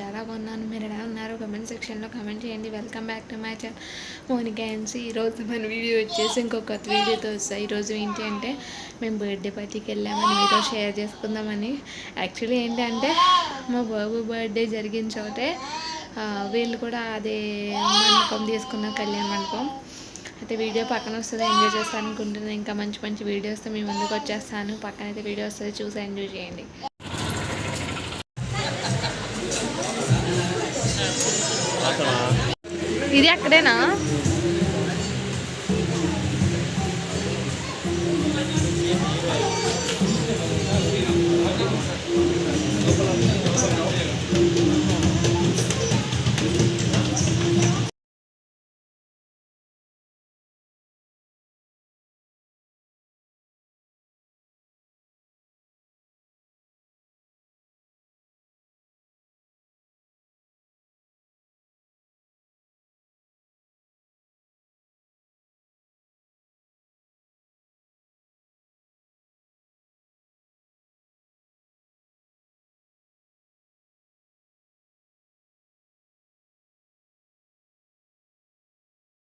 చాలా బాగున్నాను. మీరు ఎలా ఉన్నారు? కమెంట్ సెక్షన్లో కమెంట్ చేయండి. Welcome back to my channel Monika NC. ఈరోజు మన వీడియో వచ్చేసి ఇంకొక కొత్త వీడియోతో వస్తాయి. ఈరోజు ఏంటి అంటే మేము బర్త్డే పార్టీకి వెళ్ళామని మీతో షేర్ చేసుకుందామని. యాక్చువల్లీ ఏంటంటే మా బాబు బర్త్డే జరిగిన చోటే వీళ్ళు కూడా అదే మండపం తీసుకున్న కళ్యాణ మండపం. అయితే వీడియో పక్కన వస్తుంది, ఎంజాయ్ చేస్తాను అనుకుంటున్నాను. ఇంకా మంచి మంచి వీడియోస్తో మీ ముందుకు వచ్చేస్తాను. పక్కన అయితే వీడియో వస్తుంది, చూసి ఎంజాయ్ చేయండి. ఇది అక్కడేనా?